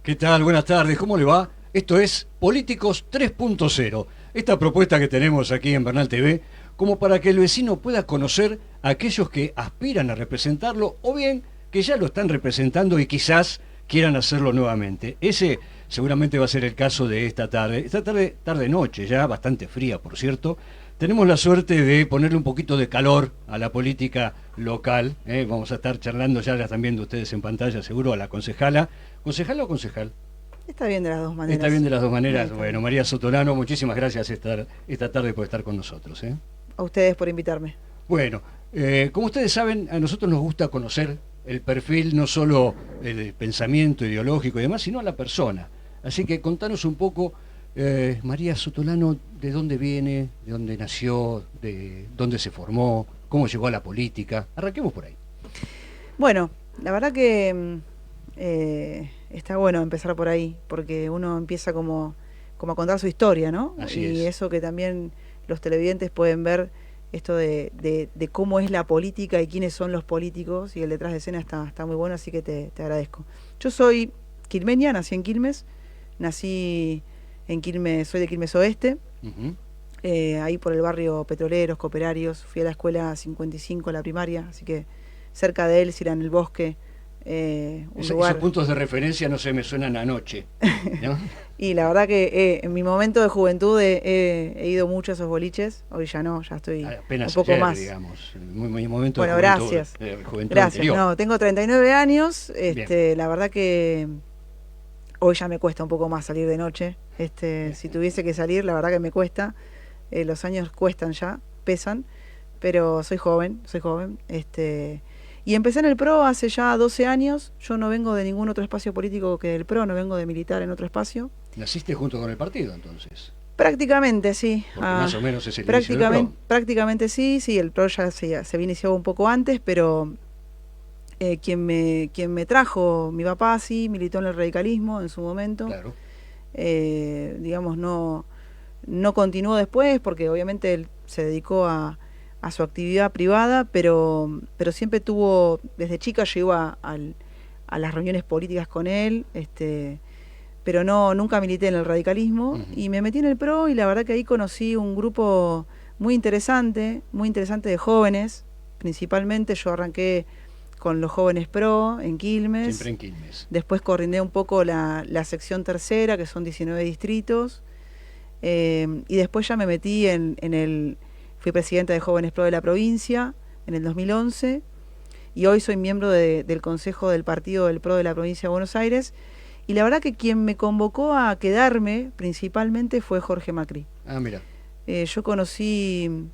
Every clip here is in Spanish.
¿Qué tal? Buenas tardes, ¿cómo le va? Esto es Políticos 3.0, esta propuesta que tenemos aquí en Bernal TV, como para que el vecino pueda conocer a aquellos que aspiran a representarlo o bien que ya lo están representando y quizás quieran hacerlo nuevamente. Ese seguramente va a ser el caso de esta tarde. Esta tarde, tarde-noche, ya bastante fría, por cierto. Tenemos la suerte de ponerle un poquito de calor a la política local. Vamos a estar charlando, ya la están viendo ustedes en pantalla, seguro, a la concejala. ¿Concejala o concejal? Está bien de las dos maneras. Está bien de las dos maneras. Está Bueno, bien. María Sotolano, muchísimas gracias esta tarde por estar con nosotros. A ustedes por invitarme. Bueno, como ustedes saben, a nosotros nos gusta conocer el perfil, no solo el pensamiento ideológico y demás, sino a la persona. Así que contanos un poco, María Sotolano, de dónde viene, de dónde nació, de dónde se formó, cómo llegó a la política. Arranquemos por ahí. Bueno, la verdad que está bueno empezar por ahí, porque uno empieza como a contar su historia, ¿no? Así y es. eso que también los televidentes pueden ver, esto de cómo es la política y quiénes son los políticos, y el detrás de escena está muy bueno, así que te agradezco. Yo soy quilmeña, nací en Quilmes, nací en Quilmes, soy de Quilmes Oeste, ahí por el barrio Petroleros, Cooperarios. Fui a la escuela 55, la primaria, así que cerca de él, si era en el bosque, Esos puntos de referencia no se me suenan anoche, ¿no? Y la verdad que en mi momento de juventud he ido mucho a esos boliches. Hoy ya no, ya estoy apenas un poco ayer, más. digamos, mi momento Bueno, de juventud, gracias. juventud Gracias. anterior. No, tengo 39 años. Bien. La verdad que hoy ya me cuesta un poco más salir de noche. Si tuviese que salir, la verdad que me cuesta. Los años cuestan ya, pesan, pero soy joven, y empecé en el PRO hace ya 12 años. Yo no vengo de ningún otro espacio político que del PRO, no vengo de militar en otro espacio. ¿Naciste junto con el partido, entonces? Prácticamente sí. Porque más o menos es el inicio del PRO. Prácticamente sí, el PRO ya se había iniciado un poco antes, pero quien me trajo, mi papá sí, militó en el radicalismo en su momento. Claro. Digamos, no continuó después, porque obviamente él se dedicó a su actividad privada, pero siempre tuvo, desde chica yo iba a las reuniones políticas con él, pero nunca milité en el radicalismo, y me metí en el PRO, y la verdad que ahí conocí un grupo muy interesante de jóvenes. Principalmente yo arranqué con los jóvenes PRO en Quilmes. Siempre en Quilmes. Después coordiné un poco la sección tercera, que son 19 distritos, y después ya me metí fui presidenta de Jóvenes PRO de la provincia en el 2011, y hoy soy miembro del Consejo del Partido del PRO de la provincia de Buenos Aires. Y la verdad que quien me convocó a quedarme principalmente fue Jorge Macri. Ah, mira. Yo conocí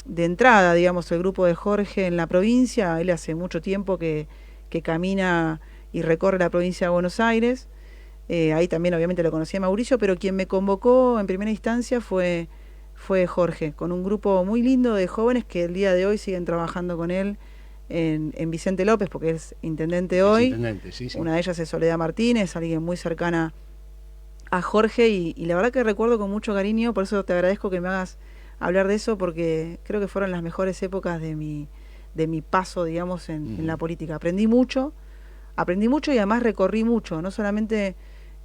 de entrada, digamos, el grupo de Jorge en la provincia. Él hace mucho tiempo que camina y recorre la provincia de Buenos Aires. Ahí también obviamente lo conocí a Mauricio, pero quien me convocó en primera instancia fue Jorge, con un grupo muy lindo de jóvenes que el día de hoy siguen trabajando con él en Vicente López, porque es intendente hoy. Intendente, sí. Una de ellas es Soledad Martínez, alguien muy cercana a Jorge, y la verdad que recuerdo con mucho cariño. Por eso te agradezco que me hagas hablar de eso, porque creo que fueron las mejores épocas de mi paso, digamos, en la política. Aprendí mucho, y además recorrí mucho, no solamente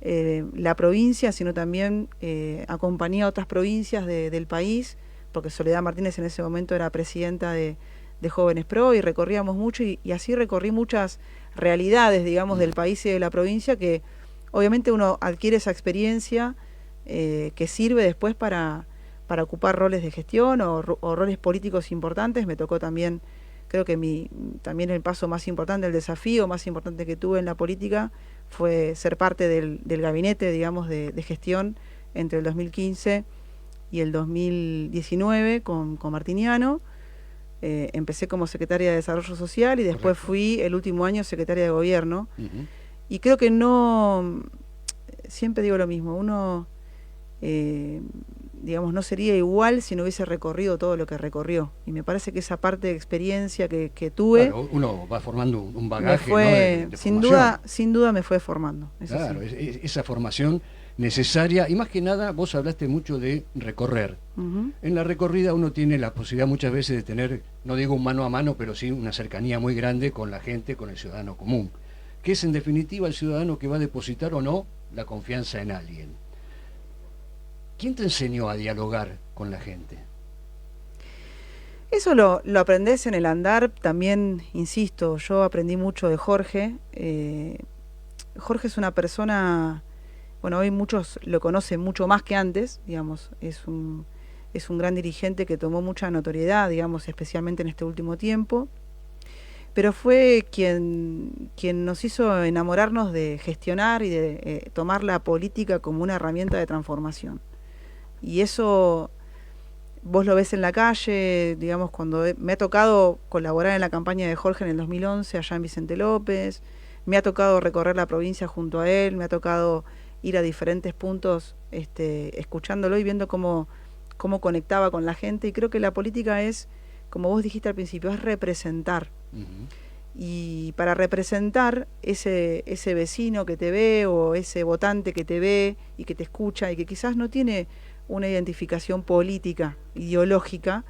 la provincia, sino también acompañé a otras provincias del país, porque Soledad Martínez en ese momento era presidenta de Jóvenes PRO, y recorríamos mucho, y así recorrí muchas realidades, digamos, del país y de la provincia, que obviamente uno adquiere esa experiencia que sirve después para ocupar roles de gestión o roles políticos importantes. Me tocó también, creo que también el paso más importante, el desafío más importante que tuve en la política fue ser parte del gabinete, digamos, de gestión entre el 2015 y el 2019 con Martiniano. Empecé como secretaria de Desarrollo Social, y después fui el último año secretaria de Gobierno. Y creo que siempre digo lo mismo, uno digamos, no sería igual si no hubiese recorrido todo lo que recorrió. Y me parece que esa parte de experiencia que tuve... Claro, uno va formando un bagaje, ¿no? de sin duda me fue formando. Claro, sí. Esa formación necesaria, y más que nada vos hablaste mucho de recorrer. En la recorrida uno tiene la posibilidad muchas veces de tener, no digo un mano a mano, pero sí una cercanía muy grande con la gente, con el ciudadano común, que es en definitiva el ciudadano que va a depositar o no la confianza en alguien. ¿Quién te enseñó a dialogar con la gente? Eso lo aprendés en el andar. También, insisto, yo aprendí mucho de Jorge. Jorge es una persona, bueno, hoy muchos lo conocen mucho más que antes, digamos, es un gran dirigente que tomó mucha notoriedad, digamos, especialmente en este último tiempo, pero fue quien nos hizo enamorarnos de gestionar y de tomar la política como una herramienta de transformación. Y eso vos lo ves en la calle, digamos, cuando me ha tocado colaborar en la campaña de Jorge en el 2011, allá en Vicente López, me ha tocado recorrer la provincia junto a él, me ha tocado ir a diferentes puntos escuchándolo y viendo cómo conectaba con la gente. Y creo que la política es, como vos dijiste al principio, es representar. Y para representar ese vecino que te ve o ese votante que te ve y que te escucha y que quizás no tiene una identificación política, ideológica,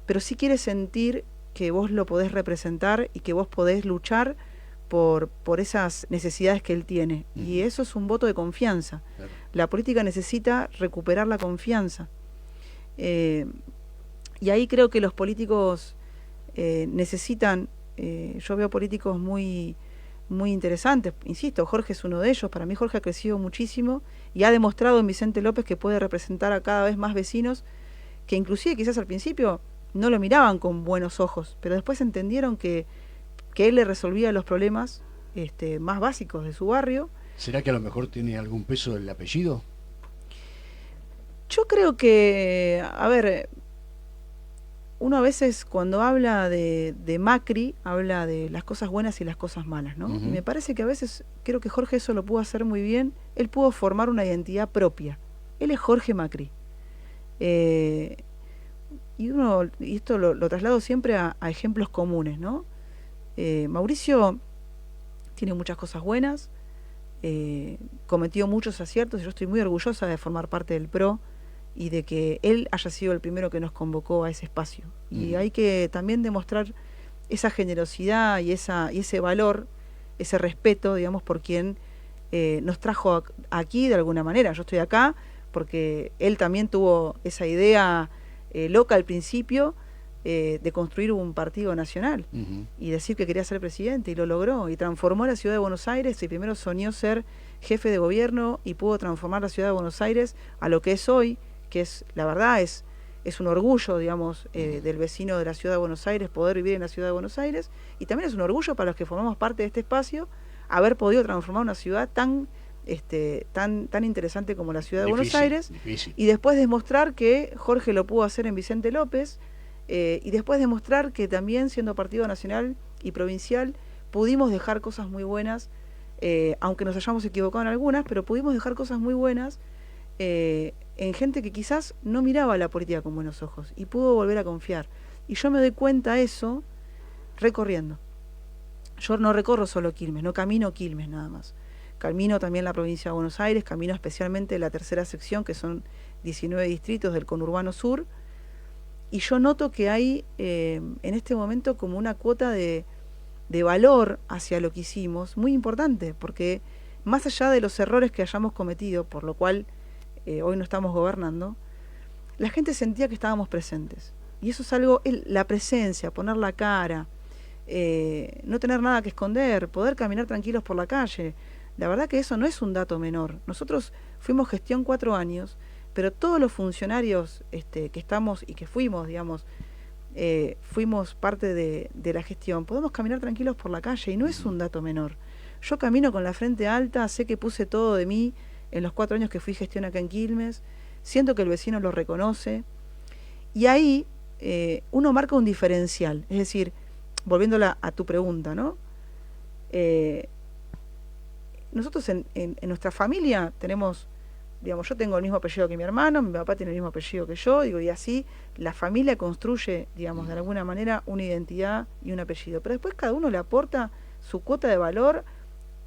pero sí quiere sentir que vos lo podés representar y que vos podés luchar por esas necesidades que él tiene. Y eso es un voto de confianza. Claro. La política necesita recuperar la confianza. Y ahí creo que los políticos necesitan, yo veo políticos muy interesantes, insisto, Jorge es uno de ellos. Para mí Jorge ha crecido muchísimo y ha demostrado en Vicente López que puede representar a cada vez más vecinos que inclusive quizás al principio no lo miraban con buenos ojos, pero después entendieron que él le resolvía los problemas más básicos de su barrio. ¿Será que a lo mejor tiene algún peso el apellido? Yo creo que, a ver, uno a veces cuando habla de Macri, habla de las cosas buenas y las cosas malas, ¿no? Y me parece que a veces, creo que Jorge eso lo pudo hacer muy bien. Él pudo formar una identidad propia. Él es Jorge Macri. Y esto lo traslado siempre a ejemplos comunes, ¿no? Mauricio tiene muchas cosas buenas, cometió muchos aciertos y yo estoy muy orgullosa de formar parte del PRO y de que él haya sido el primero que nos convocó a ese espacio. Y hay que también demostrar esa generosidad y ese valor, ese respeto, digamos, por quien nos trajo aquí de alguna manera. Yo estoy acá porque él también tuvo esa idea loca al principio, de construir un partido nacional y decir que quería ser presidente, y lo logró, y transformó la ciudad de Buenos Aires, y primero soñó ser jefe de gobierno y pudo transformar la ciudad de Buenos Aires a lo que es hoy, que es, la verdad, es un orgullo, digamos, del vecino de la ciudad de Buenos Aires poder vivir en la ciudad de Buenos Aires, y también es un orgullo para los que formamos parte de este espacio haber podido transformar una ciudad tan interesante como la ciudad de Buenos Aires, y después demostrar que Jorge lo pudo hacer en Vicente López, y después demostrar que también siendo partido nacional y provincial pudimos dejar cosas muy buenas, aunque nos hayamos equivocado en algunas, pero pudimos dejar cosas muy buenas en gente que quizás no miraba la política con buenos ojos y pudo volver a confiar. Y yo me doy cuenta de eso recorriendo. Yo no recorro solo Quilmes, no camino Quilmes nada más. Camino también la provincia de Buenos Aires, camino especialmente la tercera sección, que son 19 distritos del conurbano sur, y yo noto que hay en este momento como una cuota de valor hacia lo que hicimos muy importante, porque más allá de los errores que hayamos cometido, por lo cual hoy no estamos gobernando, la gente sentía que estábamos presentes. Y eso es algo, la presencia, poner la cara, no tener nada que esconder, poder caminar tranquilos por la calle. La verdad que eso no es un dato menor. Nosotros fuimos gestión 4 años, pero todos los funcionarios que estamos y que fuimos, digamos, fuimos parte de la gestión, podemos caminar tranquilos por la calle y no es un dato menor. Yo camino con la frente alta, sé que puse todo de mí en los 4 años que fui gestión acá en Quilmes, siento que el vecino lo reconoce, y ahí uno marca un diferencial. Es decir, volviendo a tu pregunta, ¿no? Nosotros en nuestra familia tenemos, digamos, yo tengo el mismo apellido que mi hermano, mi papá tiene el mismo apellido que yo, digo, y así la familia construye, digamos, de alguna manera una identidad y un apellido. Pero después cada uno le aporta su cuota de valor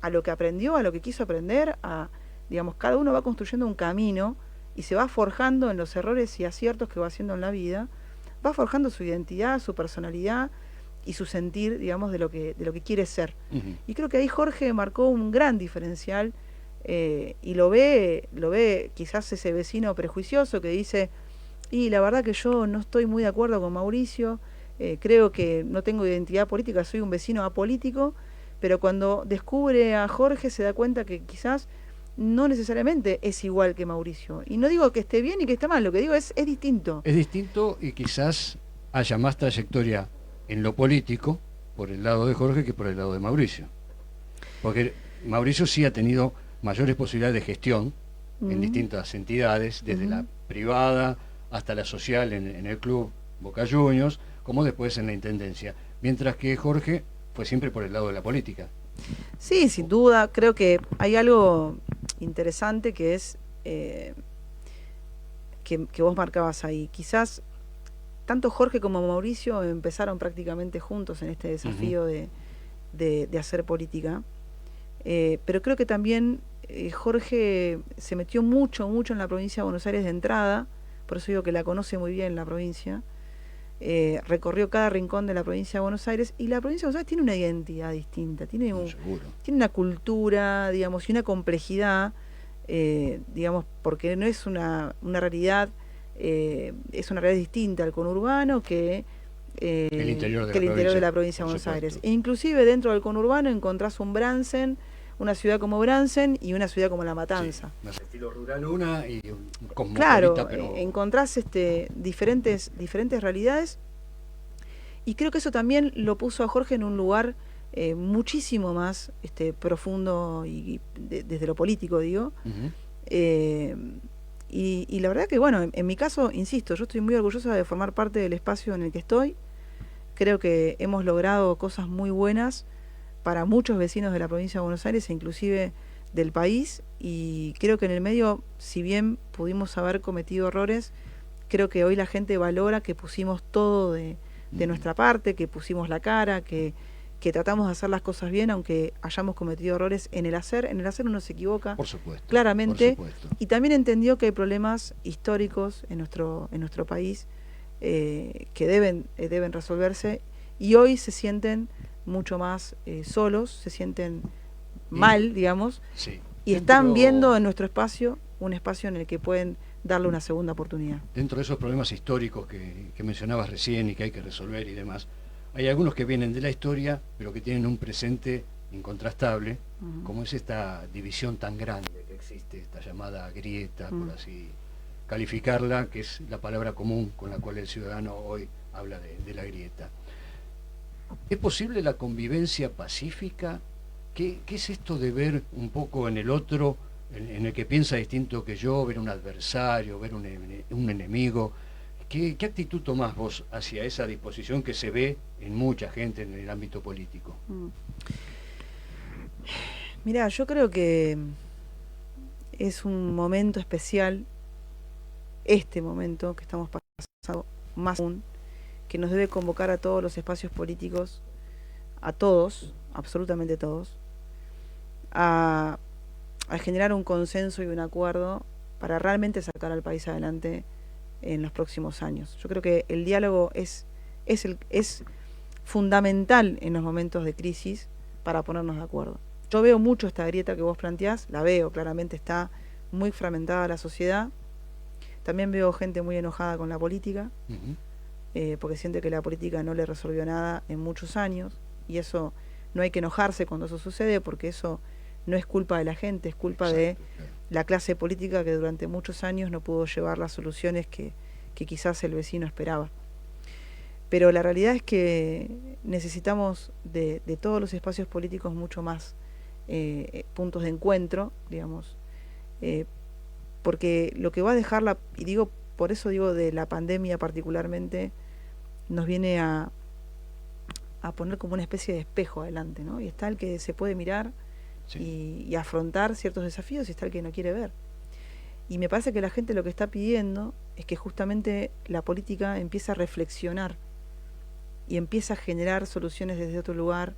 a lo que aprendió, a lo que quiso aprender, digamos, cada uno va construyendo un camino y se va forjando en los errores y aciertos que va haciendo en la vida, va forjando su identidad, su personalidad y su sentir, digamos, de lo que quiere ser. Y creo que ahí Jorge marcó un gran diferencial y lo ve quizás ese vecino prejuicioso que dice, y la verdad que yo no estoy muy de acuerdo con Mauricio, creo que no tengo identidad política, soy un vecino apolítico, pero cuando descubre a Jorge se da cuenta que quizás no necesariamente es igual que Mauricio. Y no digo que esté bien y que esté mal, lo que digo es distinto. Es distinto y quizás haya más trayectoria en lo político por el lado de Jorge que por el lado de Mauricio. Porque Mauricio sí ha tenido mayores posibilidades de gestión en distintas entidades, desde la privada hasta la social en el club Boca Juniors, como después en la intendencia. Mientras que Jorge fue siempre por el lado de la política. Sí, sin duda. Creo que hay algo interesante que es que vos marcabas ahí. Quizás tanto Jorge como Mauricio empezaron prácticamente juntos en este desafío de hacer política. Pero creo que también Jorge se metió mucho en la provincia de Buenos Aires de entrada, por eso digo que la conoce muy bien la provincia. Recorrió cada rincón de la provincia de Buenos Aires, y la provincia de Buenos Aires tiene una identidad distinta, tiene una cultura, digamos, y una complejidad, digamos, porque no es una realidad, es una realidad distinta al conurbano que el interior de la provincia de Buenos Aires. E inclusive dentro del conurbano encontrás un Bransen, una ciudad como Bransen y una ciudad como La Matanza. Sí, más estilo rural una y cosmopolita. Claro, pero encontrás diferentes realidades, y creo que eso también lo puso a Jorge en un lugar muchísimo más profundo y desde lo político, digo. Y la verdad que, bueno, en mi caso, insisto, yo estoy muy orgullosa de formar parte del espacio en el que estoy. Creo que hemos logrado cosas muy buenas para muchos vecinos de la provincia de Buenos Aires e inclusive del país, y creo que en el medio, si bien pudimos haber cometido errores, creo que hoy la gente valora que pusimos todo de nuestra parte, que pusimos la cara, que tratamos de hacer las cosas bien, aunque hayamos cometido errores en el hacer. En el hacer uno se equivoca, por supuesto, claramente, por supuesto. Y también entendió que hay problemas históricos en nuestro país que deben resolverse, y hoy se sienten mucho más solos, se sienten mal, digamos, sí. Y están viendo en nuestro espacio un espacio en el que pueden darle una segunda oportunidad. Dentro de esos problemas históricos que mencionabas recién y que hay que resolver y demás, hay algunos que vienen de la historia, pero que tienen un presente incontrastable, como es esta división tan grande que existe, esta llamada grieta, por así calificarla, que es la palabra común con la cual el ciudadano hoy habla de la grieta. ¿Es posible la convivencia pacífica? ¿Qué es esto de ver un poco en el otro, en el que piensa distinto que yo, ver un adversario, ver un enemigo? ¿Qué actitud tomás vos hacia esa disposición que se ve en mucha gente en el ámbito político? Mirá, yo creo que es un momento especial, este momento que estamos pasando, más aún, que nos debe convocar a todos los espacios políticos, a todos, absolutamente todos, a generar un consenso y un acuerdo para realmente sacar al país adelante en los próximos años. Yo creo que el diálogo es fundamental en los momentos de crisis para ponernos de acuerdo. Yo veo mucho esta grieta que vos planteás, la veo, claramente está muy fragmentada la sociedad. También veo gente muy enojada con la política, porque siente que la política no le resolvió nada en muchos años, y eso no hay que enojarse cuando eso sucede, porque eso no es culpa de la gente, es culpa de la clase política que durante muchos años no pudo llevar las soluciones que quizás el vecino esperaba. Pero la realidad es que necesitamos de todos los espacios políticos mucho más puntos de encuentro, digamos, porque lo que va a dejar y digo, por eso digo de la pandemia particularmente, nos viene a poner como una especie de espejo adelante, ¿no? Y está el que se puede mirar y afrontar ciertos desafíos, y está el que no quiere ver. Y me parece que la gente lo que está pidiendo es que justamente la política empiece a reflexionar y empiece a generar soluciones desde otro lugar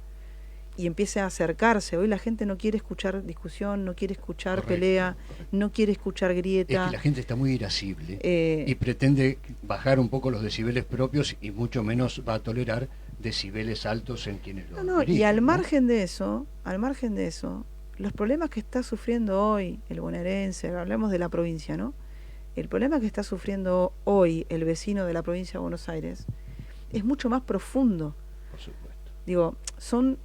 y empiece a acercarse. Hoy la gente no quiere escuchar discusión, no quiere escuchar pelea, no quiere escuchar grieta. Es que la gente está muy irascible y pretende bajar un poco los decibeles propios, y mucho menos va a tolerar decibeles altos en quienes lo dirigen, y al margen de eso, los problemas que está sufriendo hoy el bonaerense, hablemos de la provincia, ¿no? El problema que está sufriendo hoy el vecino de la provincia de Buenos Aires es mucho más profundo. Por supuesto. Digo, son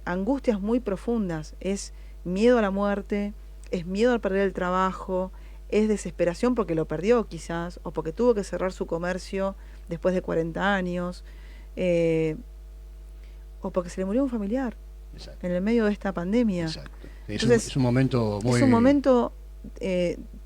angustias muy profundas. Es miedo a la muerte, es miedo al perder el trabajo, es desesperación porque lo perdió quizás, o porque tuvo que cerrar su comercio después de 40 años, o porque se le murió un familiar. Exacto. En el medio de esta pandemia. Exacto. Entonces, es un momento muy... Es un momento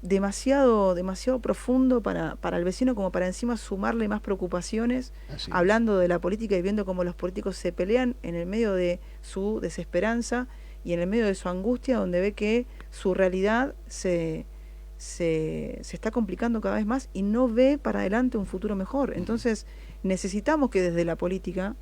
demasiado profundo para el vecino, como para encima sumarle más preocupaciones, hablando de la política y viendo cómo los políticos se pelean en el medio de su desesperanza y en el medio de su angustia, donde ve que su realidad se está complicando cada vez más y no ve para adelante un futuro mejor. Entonces necesitamos que desde la política,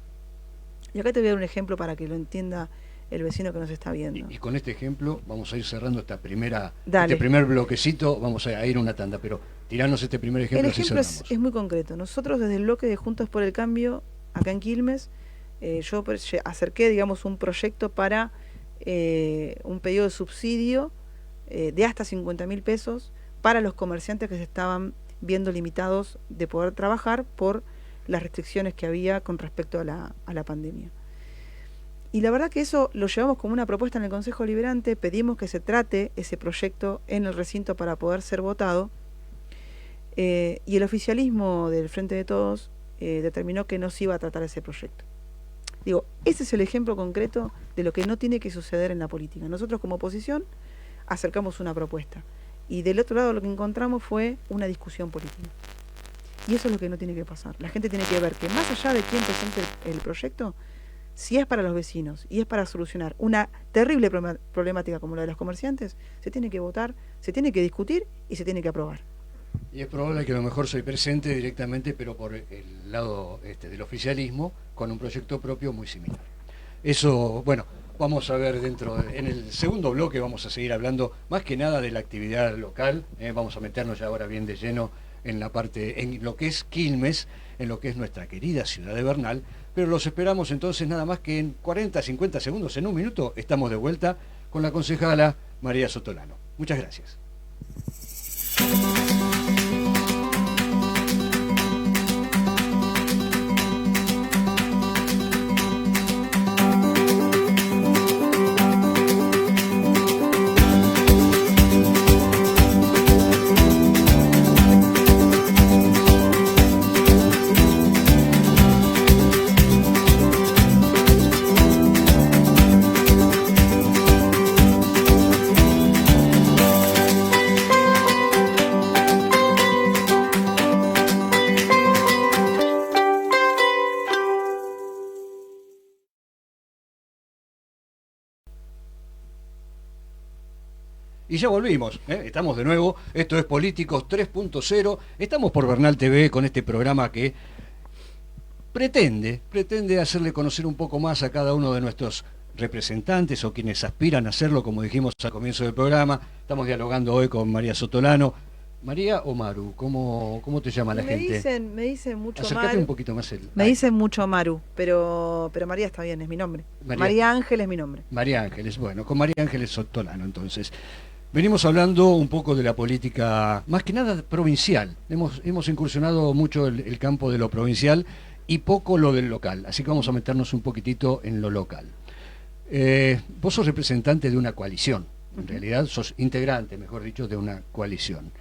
y acá te voy a dar un ejemplo para que lo entienda el vecino que nos está viendo. Y con este ejemplo vamos a ir cerrando este primer bloquecito, vamos a ir a una tanda, pero tirarnos este primer ejemplo. El ejemplo es muy concreto. Nosotros desde el bloque de Juntos por el Cambio, acá en Quilmes, yo acerqué, digamos, un proyecto para un pedido de subsidio de hasta 50.000 pesos para los comerciantes que se estaban viendo limitados de poder trabajar por las restricciones que había con respecto a la pandemia. Y la verdad que eso lo llevamos como una propuesta en el Consejo Deliberante, pedimos que se trate ese proyecto en el recinto para poder ser votado, y el oficialismo del Frente de Todos determinó que no se iba a tratar ese proyecto. Digo, ese es el ejemplo concreto de lo que no tiene que suceder en la política. Nosotros como oposición acercamos una propuesta, y del otro lado lo que encontramos fue una discusión política. Y eso es lo que no tiene que pasar. La gente tiene que ver que más allá de quién presente el proyecto, si es para los vecinos y es para solucionar una terrible problemática como la de los comerciantes, se tiene que votar, se tiene que discutir y se tiene que aprobar. Y es probable que a lo mejor se presente directamente, pero por el lado del oficialismo, con un proyecto propio muy similar. Eso, bueno, vamos a ver en el segundo bloque vamos a seguir hablando más que nada de la actividad local, vamos a meternos ya ahora bien de lleno en lo que es Quilmes, en lo que es nuestra querida ciudad de Bernal, pero los esperamos entonces nada más que en 40, 50 segundos, en un minuto, estamos de vuelta con la concejala María Sotolano. Muchas gracias. Y ya volvimos, estamos de nuevo, esto es Políticos 3.0, estamos por Bernal TV con este programa que pretende hacerle conocer un poco más a cada uno de nuestros representantes o quienes aspiran a hacerlo, como dijimos al comienzo del programa. Estamos dialogando hoy con María Sotolano. María o Maru, ¿cómo te llama la gente? Me dicen mucho Maru. Acércate un poquito más Me dicen mucho Maru, pero María está bien, es mi nombre. María Ángel es mi nombre. María Ángeles, bueno, con María Ángeles Sotolano entonces. Venimos hablando un poco de la política, más que nada provincial. Hemos incursionado mucho el campo de lo provincial y poco lo del local, así que vamos a meternos un poquitito en lo local. Vos sos representante de una coalición, en realidad sos integrante, mejor dicho, de una coalición.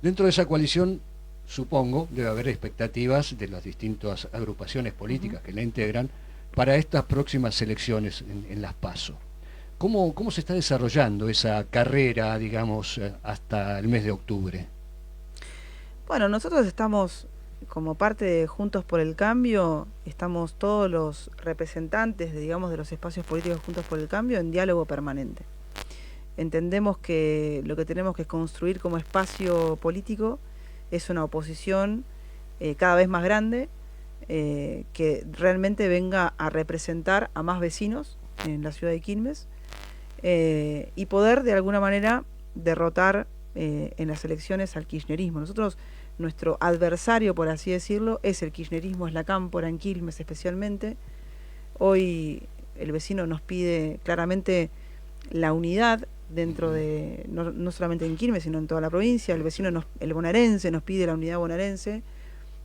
Dentro de esa coalición, supongo, debe haber expectativas de las distintas agrupaciones políticas que la integran para estas próximas elecciones en las PASO. ¿Cómo se está desarrollando esa carrera, digamos, hasta el mes de octubre? Bueno, nosotros estamos, como parte de Juntos por el Cambio, estamos todos los representantes, digamos, de los espacios políticos Juntos por el Cambio en diálogo permanente. Entendemos que lo que tenemos que construir como espacio político es una oposición cada vez más grande, que realmente venga a representar a más vecinos en la ciudad de Quilmes, y poder de alguna manera derrotar en las elecciones al kirchnerismo. Nosotros, nuestro adversario, por así decirlo, es el kirchnerismo, es la cámpora en Quilmes especialmente. Hoy el vecino nos pide claramente la unidad dentro de, no solamente en Quilmes, sino en toda la provincia. El vecino, el bonaerense, nos pide la unidad bonaerense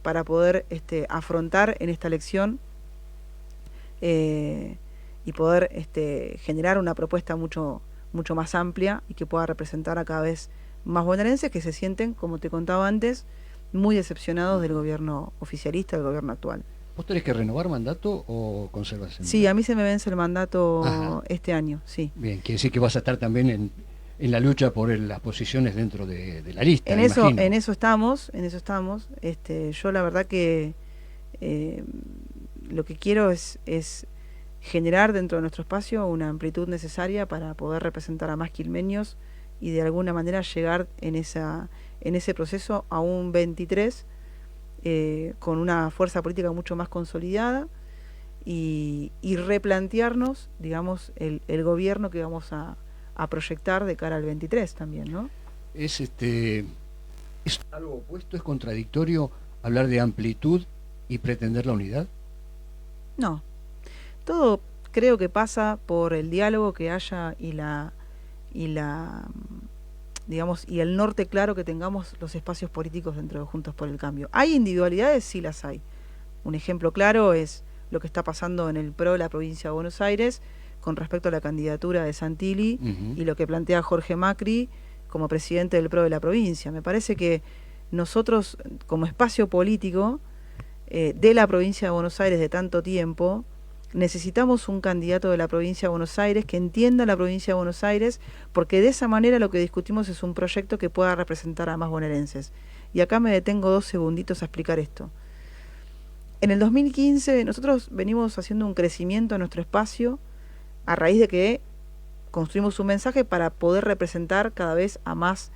para poder afrontar en esta elección y poder generar una propuesta mucho más amplia y que pueda representar a cada vez más bonaerenses que se sienten, como te contaba antes, muy decepcionados del gobierno oficialista, del gobierno actual. ¿Vos tenés que renovar mandato o conservación? Sí, a mí se me vence el mandato este año, sí. Bien, quiere decir que vas a estar también en la lucha por las posiciones dentro de la lista. En eso estamos. Yo la verdad que lo que quiero es generar dentro de nuestro espacio una amplitud necesaria para poder representar a más quilmeños y de alguna manera llegar en ese proceso a un 23 con una fuerza política mucho más consolidada y replantearnos, digamos, el gobierno que vamos a proyectar de cara al 23 también, ¿no? ¿Es algo opuesto, es contradictorio hablar de amplitud y pretender la unidad? No. Todo creo que pasa por el diálogo que haya y digamos, y el norte claro que tengamos los espacios políticos dentro de Juntos por el Cambio. ¿Hay individualidades? Sí las hay. Un ejemplo claro es lo que está pasando en el PRO de la provincia de Buenos Aires con respecto a la candidatura de Santilli y lo que plantea Jorge Macri como presidente del PRO de la provincia. Me parece que nosotros, como espacio político de la provincia de Buenos Aires de tanto tiempo, necesitamos un candidato de la provincia de Buenos Aires que entienda la provincia de Buenos Aires, porque de esa manera lo que discutimos es un proyecto que pueda representar a más bonaerenses. Y acá me detengo 2 segunditos a explicar esto. En el 2015 nosotros venimos haciendo un crecimiento en nuestro espacio a raíz de que construimos un mensaje para poder representar cada vez a más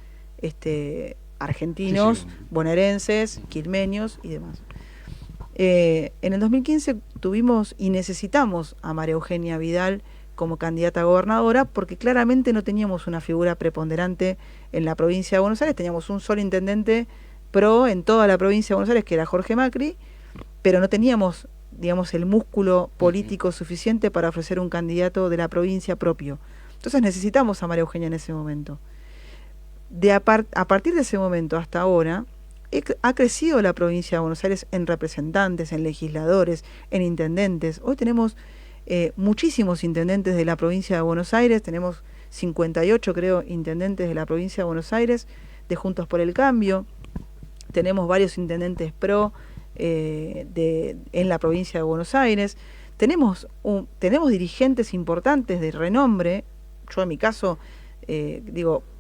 argentinos, bonaerenses, quilmeños y demás. En el 2015 tuvimos y necesitamos a María Eugenia Vidal como candidata a gobernadora porque claramente no teníamos una figura preponderante en la provincia de Buenos Aires, teníamos un solo intendente PRO en toda la provincia de Buenos Aires que era Jorge Macri, pero no teníamos, digamos, el músculo político suficiente para ofrecer un candidato de la provincia propio. Entonces necesitamos a María Eugenia en ese momento. A partir de ese momento hasta ahora ha crecido la provincia de Buenos Aires en representantes, en legisladores, en intendentes. Hoy tenemos muchísimos intendentes de la provincia de Buenos Aires, tenemos 58 creo intendentes de la provincia de Buenos Aires, de Juntos por el Cambio, tenemos varios intendentes PRO en la provincia de Buenos Aires, tenemos dirigentes importantes de renombre. Yo en mi caso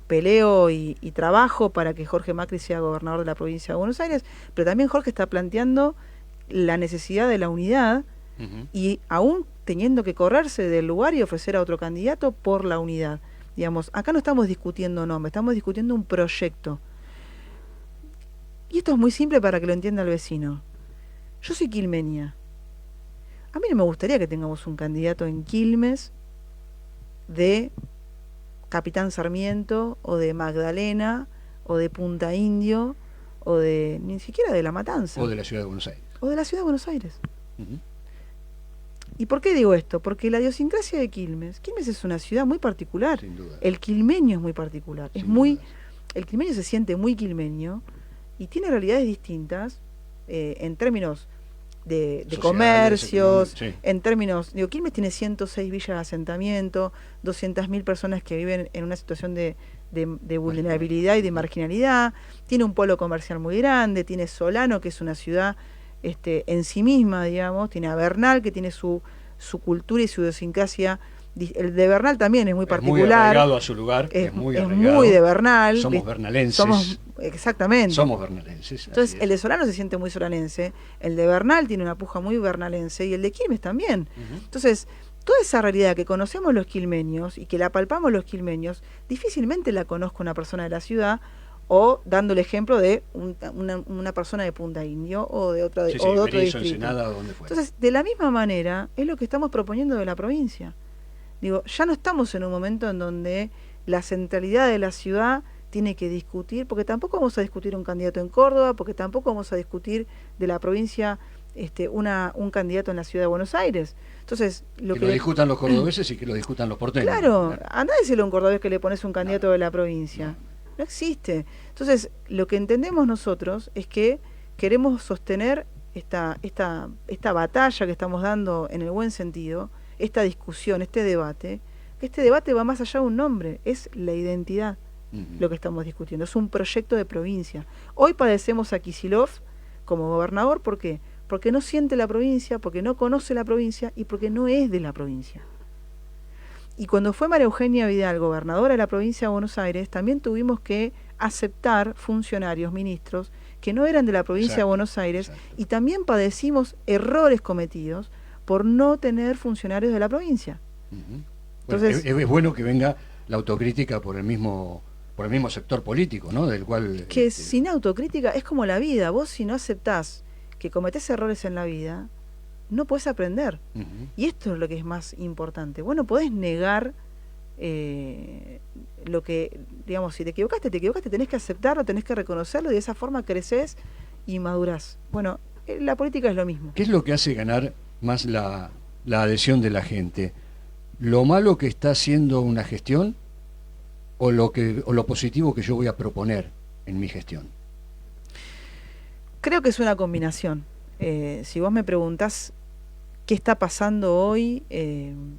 peleo y trabajo para que Jorge Macri sea gobernador de la provincia de Buenos Aires, pero también Jorge está planteando la necesidad de la unidad y aún teniendo que correrse del lugar y ofrecer a otro candidato por la unidad. Digamos, acá no estamos discutiendo nombres, estamos discutiendo un proyecto. Y esto es muy simple para que lo entienda el vecino. Yo soy quilmeña. A mí no me gustaría que tengamos un candidato en Quilmes de Capitán Sarmiento, o de Magdalena, o de Punta Indio, o de ni siquiera de La Matanza. O de la Ciudad de Buenos Aires. O de la Ciudad de Buenos Aires. ¿Y por qué digo esto? Porque la idiosincrasia de Quilmes es una ciudad muy particular. Sin duda. El quilmeño es muy particular. El quilmeño se siente muy quilmeño y tiene realidades distintas en términos de sociales, comercios, en términos, Quilmes tiene 106 villas de asentamiento, 200.000 personas que viven en una situación de vulnerabilidad y de marginalidad, tiene un polo comercial muy grande, tiene Solano, que es una ciudad en sí misma, digamos, tiene a Bernal, que tiene su cultura y su idiosincrasia. El de Bernal también es muy particular. Es muy arraigado a su lugar, es muy de Bernal. Somos bernalenses. Exactamente. Somos bernalenses. Entonces, el de Solano se siente muy solanense, el de Bernal tiene una puja muy bernalense y el de Quilmes también. Entonces, toda esa realidad que conocemos los quilmeños y que la palpamos los quilmeños, difícilmente la conozco una persona de la ciudad o dando el ejemplo de una persona de Punta Indio o de otro distrito. Ensenada, donde fuera. Entonces, de la misma manera, es lo que estamos proponiendo de la provincia. Ya no estamos en un momento en donde la centralidad de la ciudad tiene que discutir, porque tampoco vamos a discutir un candidato en Córdoba, porque tampoco vamos a discutir de la provincia un candidato en la ciudad de Buenos Aires. Entonces, que lo discutan los cordobeses y que lo discutan los porteños. Claro, anda a decirle a un cordobés que le pones un candidato de la provincia. No existe. Entonces, lo que entendemos nosotros es que queremos sostener esta batalla que estamos dando en el buen sentido, esta discusión, este debate, que este debate va más allá de un nombre, es la identidad lo que estamos discutiendo, es un proyecto de provincia. Hoy padecemos a Kicillof como gobernador, ¿por qué? Porque no siente la provincia, porque no conoce la provincia y porque no es de la provincia. Y cuando fue María Eugenia Vidal gobernadora de la provincia de Buenos Aires, también tuvimos que aceptar funcionarios, ministros, que no eran de la provincia de Buenos Aires, y también padecimos errores cometidos por no tener funcionarios de la provincia. Entonces, bueno, es bueno que venga la autocrítica por el mismo sector político, ¿no? Del cual que sin autocrítica es como la vida. Vos, si no aceptás que cometés errores en la vida, no podés aprender. Y esto es lo que es más importante. Vos no podés negar lo que, digamos, si te equivocaste, tenés que aceptarlo, tenés que reconocerlo, y de esa forma creces y madurás. Bueno, la política es lo mismo. ¿Qué es lo que hace ganar más la adhesión de la gente? ¿Lo malo que está haciendo una gestión o lo positivo que yo voy a proponer en mi gestión? Creo que es una combinación. Si vos me preguntás qué está pasando hoy en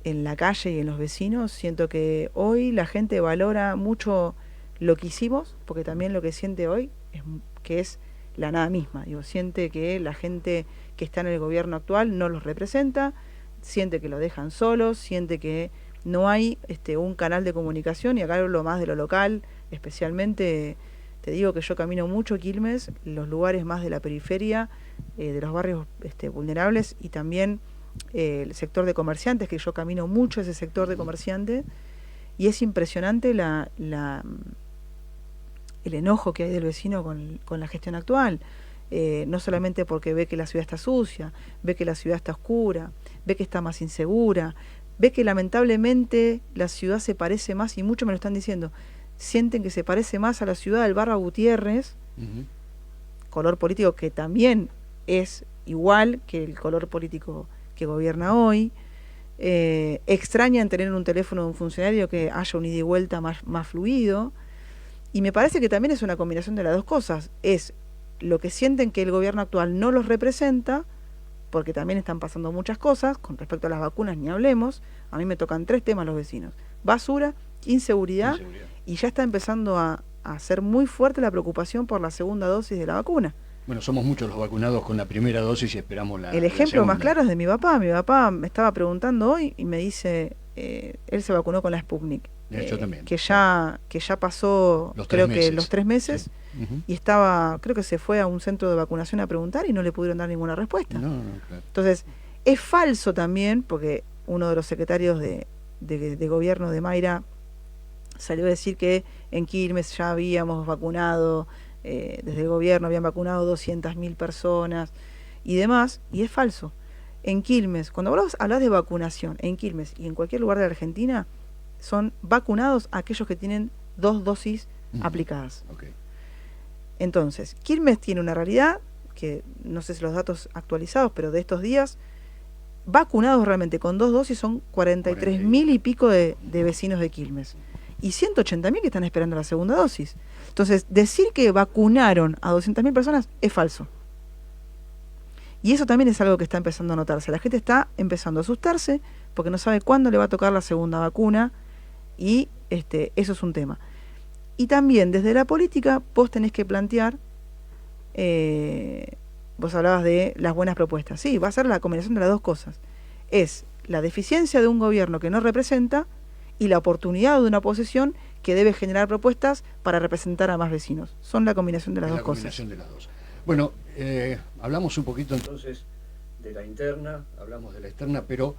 la calle y en los vecinos, siento que hoy la gente valora mucho lo que hicimos, porque también lo que siente hoy es que es la nada misma. Digo, siente que la gente que está en el gobierno actual no los representa, siente que lo dejan solos, siente que no hay un canal de comunicación, y acá hablo más de lo local, especialmente. Te digo que yo camino mucho Quilmes, los lugares más de la periferia, de los barrios vulnerables, y también el sector de comerciantes, que yo camino mucho ese sector de comerciantes, y es impresionante el enojo que hay del vecino con la gestión actual. No solamente porque ve que la ciudad está sucia, ve que la ciudad está oscura, ve que está más insegura, ve que lamentablemente la ciudad se parece más, y muchos me lo están diciendo, sienten que se parece más a la ciudad del Barra Gutiérrez, color político que también es igual que el color político que gobierna hoy. Extrañan tener un teléfono de un funcionario que haya un ida y vuelta más fluido, y me parece que también es una combinación de las dos cosas. Es lo que sienten que el gobierno actual no los representa, porque también están pasando muchas cosas. Con respecto a las vacunas ni hablemos, a mí me tocan 3 temas los vecinos: basura, inseguridad. Y ya está empezando a ser muy fuerte la preocupación por la segunda dosis de la vacuna. Bueno, somos muchos los vacunados con la primera dosis y esperamos la segunda. El ejemplo más claro es de mi papá. Mi papá me estaba preguntando hoy y me dice, él se vacunó con la Sputnik. Yo también. Que ya pasó, creo que los 3 meses, sí. Y estaba, creo que se fue a un centro de vacunación a preguntar y no le pudieron dar ninguna respuesta. No, claro. Entonces, es falso también, porque uno de los secretarios de gobierno de Mayra salió a decir que en Quilmes ya habíamos vacunado, desde el gobierno habían vacunado 200.000 personas y demás, y es falso. En Quilmes, cuando vos hablas de vacunación, en Quilmes y en cualquier lugar de la Argentina, son vacunados aquellos que tienen 2 dosis aplicadas. Okay. Entonces, Quilmes tiene una realidad, que no sé si los datos actualizados, pero de estos días, vacunados realmente con 2 dosis son 43.000 y pico de vecinos de Quilmes. Y 180.000 que están esperando la segunda dosis. Entonces, decir que vacunaron a 200.000 personas es falso. Y eso también es algo que está empezando a notarse. La gente está empezando a asustarse porque no sabe cuándo le va a tocar la segunda vacuna, y eso es un tema. Y también desde la política vos tenés que plantear, vos hablabas de las buenas propuestas. Sí, va a ser la combinación de las dos cosas. Es la deficiencia de un gobierno que no representa y la oportunidad de una oposición que debe generar propuestas para representar a más vecinos. Son la combinación de las dos cosas. De las dos. Bueno, hablamos un poquito entonces de la interna, hablamos de la externa, pero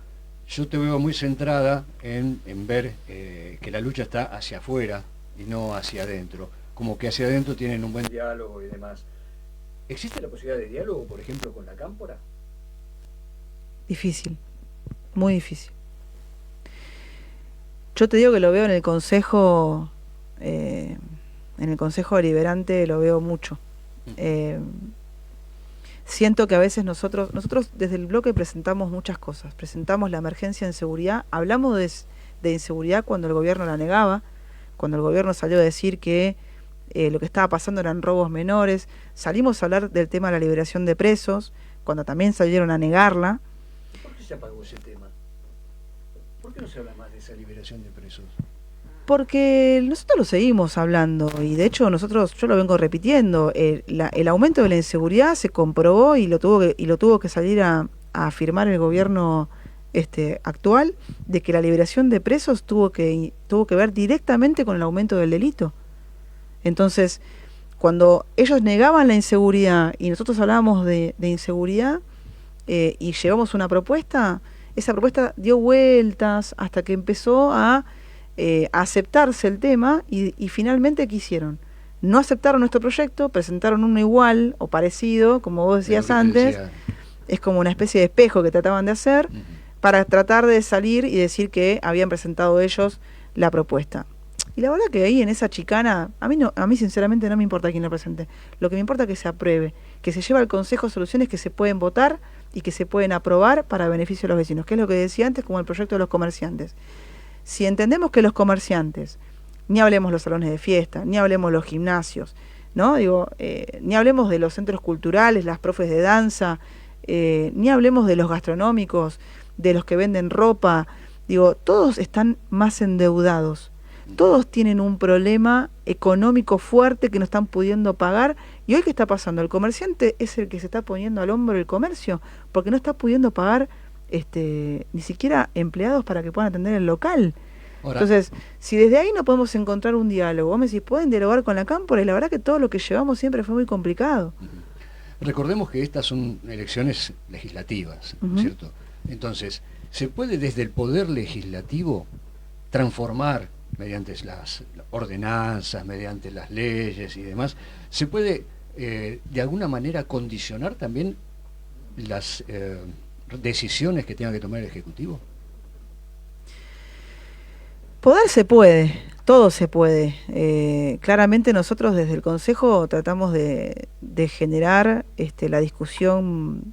yo te veo muy centrada en ver que la lucha está hacia afuera y no hacia adentro. Como que hacia adentro tienen un buen diálogo y demás. ¿Existe la posibilidad de diálogo, por ejemplo, con la Cámpora? Difícil, muy difícil. Yo te digo que lo veo en el Consejo Deliberante, lo veo mucho. siento que a veces nosotros desde el bloque presentamos muchas cosas. Presentamos la emergencia en seguridad, hablamos de inseguridad cuando el gobierno la negaba, cuando el gobierno salió a decir que lo que estaba pasando eran robos menores, salimos a hablar del tema de la liberación de presos, cuando también salieron a negarla. ¿Por qué se apagó ese tema? ¿Por qué no se habla más de esa liberación de presos? Porque nosotros lo seguimos hablando y de hecho yo lo vengo repitiendo, el aumento de la inseguridad se comprobó y lo tuvo que salir a afirmar el gobierno actual, de que la liberación de presos tuvo que ver directamente con el aumento del delito. Entonces, cuando ellos negaban la inseguridad y nosotros hablábamos de inseguridad y llevamos una propuesta, esa propuesta dio vueltas hasta que empezó a aceptarse el tema y finalmente ¿qué hicieron? No aceptaron nuestro proyecto, presentaron uno igual o parecido, como vos decías antes, es como una especie de espejo que trataban de hacer para tratar de salir y decir que habían presentado ellos la propuesta. Y la verdad que ahí en esa chicana, a mí sinceramente no me importa quién lo presente, lo que me importa es que se apruebe, que se lleve al Consejo soluciones que se pueden votar y que se pueden aprobar para beneficio de los vecinos, que es lo que decía antes, como el proyecto de los comerciantes. Si entendemos que los comerciantes, ni hablemos los salones de fiesta, ni hablemos los gimnasios, ¿no? Ni hablemos de los centros culturales, las profes de danza, ni hablemos de los gastronómicos, de los que venden ropa, todos están más endeudados, todos tienen un problema económico fuerte que no están pudiendo pagar. ¿Y hoy qué está pasando? El comerciante es el que se está poniendo al hombro el comercio, porque no está pudiendo pagar ni siquiera empleados para que puedan atender el local. Ahora, entonces, si desde ahí no podemos encontrar un diálogo, vos me decís, ¿pueden dialogar con la Cámpora? Y la verdad que todo lo que llevamos siempre fue muy complicado. Recordemos que estas son elecciones legislativas, ¿cierto? Entonces, ¿se puede desde el poder legislativo transformar, mediante las ordenanzas, mediante las leyes y demás, se puede de alguna manera condicionar también las decisiones que tenga que tomar el Ejecutivo? Poder se puede, todo se puede. Claramente nosotros desde el Consejo tratamos de generar la discusión,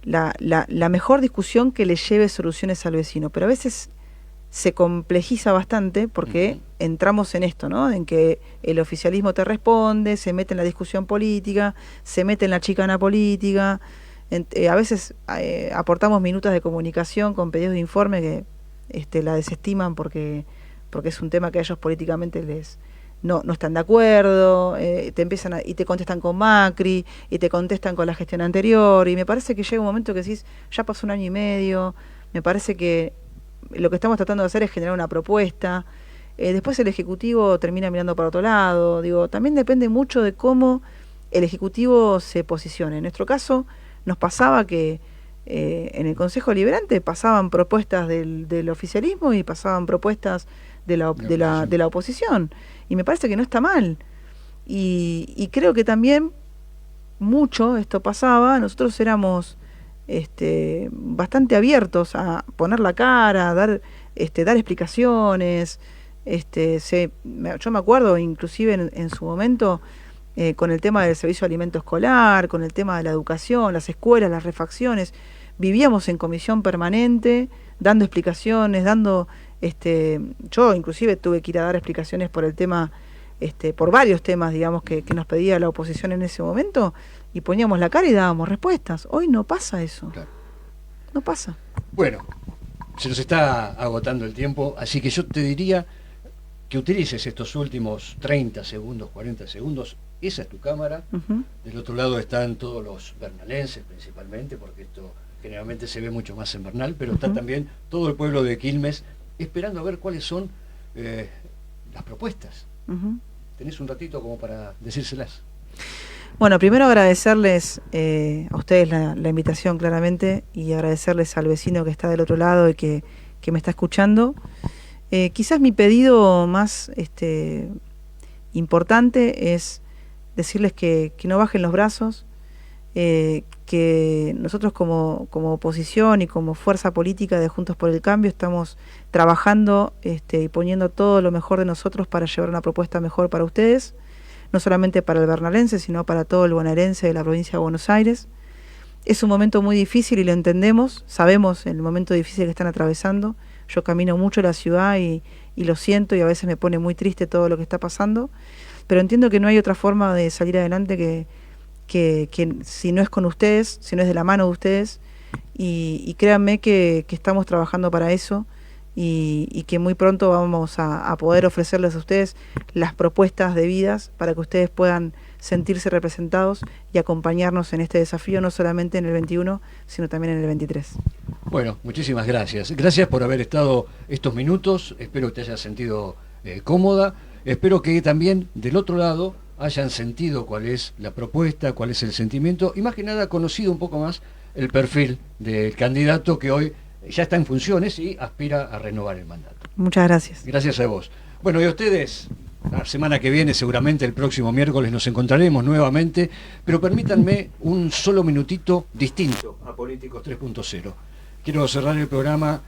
la mejor discusión que le lleve soluciones al vecino, pero a veces se complejiza bastante porque entramos en esto, ¿no? En que el oficialismo te responde, se mete en la discusión política, se mete en la chicana política. A veces aportamos minutos de comunicación con pedidos de informe que la desestiman porque es un tema que a ellos políticamente no están de acuerdo, te empiezan y te contestan con Macri y te contestan con la gestión anterior, y me parece que llega un momento que decís, ya pasó 1 año y medio, me parece que lo que estamos tratando de hacer es generar una propuesta, después el Ejecutivo termina mirando para otro lado. También depende mucho de cómo el Ejecutivo se posicione. En nuestro caso nos pasaba que en el Consejo Deliberante pasaban propuestas del oficialismo y pasaban propuestas de la oposición, y me parece que no está mal, y creo que también mucho esto pasaba, nosotros éramos bastante abiertos a poner la cara, a dar explicaciones. Yo me acuerdo inclusive en su momento con el tema del servicio de alimento escolar, con el tema de la educación, las escuelas, las refacciones, vivíamos en comisión permanente dando explicaciones, yo inclusive tuve que ir a dar explicaciones por el tema, por varios temas, digamos, que nos pedía la oposición en ese momento, y poníamos la cara y dábamos respuestas. Hoy no pasa eso. Claro. No pasa. Bueno, se nos está agotando el tiempo, así que yo te diría que utilices estos últimos 30 segundos, 40 segundos. Esa es tu cámara. Del otro lado están todos los bernalenses principalmente, porque esto generalmente se ve mucho más en Bernal, pero está también todo el pueblo de Quilmes esperando a ver cuáles son las propuestas. ¿Tenés un ratito como para decírselas? Bueno, primero agradecerles a ustedes la invitación, claramente, y agradecerles al vecino que está del otro lado y que me está escuchando. Quizás mi pedido más importante es decirles que no bajen los brazos, que nosotros como oposición y como fuerza política de Juntos por el Cambio estamos trabajando y poniendo todo lo mejor de nosotros para llevar una propuesta mejor para ustedes. no solamente para el bernardense, sino para todo el bonaerense de la provincia de Buenos Aires. Es un momento muy difícil y lo entendemos, sabemos el momento difícil que están atravesando. Yo camino mucho la ciudad y lo siento, y a veces me pone muy triste todo lo que está pasando, pero entiendo que no hay otra forma de salir adelante que si no es con ustedes, si no es de la mano de ustedes, y créanme que estamos trabajando para eso, y que muy pronto vamos a poder ofrecerles a ustedes las propuestas debidas para que ustedes puedan sentirse representados y acompañarnos en este desafío, no solamente en el 21, sino también en el 23. Bueno, muchísimas gracias. Gracias por haber estado estos minutos. Espero que te hayas sentido cómoda. Espero que también del otro lado hayan sentido cuál es la propuesta, cuál es el sentimiento, y más que nada conocido un poco más el perfil del candidato que hoy ya está en funciones y aspira a renovar el mandato. Muchas gracias. Gracias a vos. Bueno, y a ustedes, la semana que viene, seguramente el próximo miércoles, nos encontraremos nuevamente, pero permítanme un solo minutito distinto a Políticos 3.0. Quiero cerrar el programa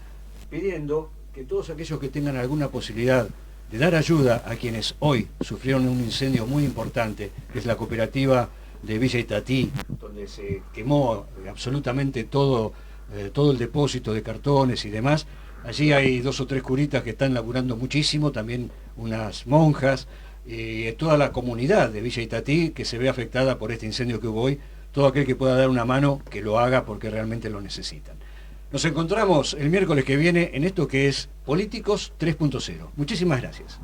pidiendo que todos aquellos que tengan alguna posibilidad de dar ayuda a quienes hoy sufrieron un incendio muy importante, que es la cooperativa de Villa Itatí, donde se quemó absolutamente todo el depósito de cartones y demás. Allí hay 2 o 3 curitas que están laburando muchísimo, también unas monjas, y toda la comunidad de Villa Itatí que se ve afectada por este incendio que hubo hoy. Todo aquel que pueda dar una mano, que lo haga porque realmente lo necesitan. Nos encontramos el miércoles que viene en esto que es Políticos 3.0. Muchísimas gracias.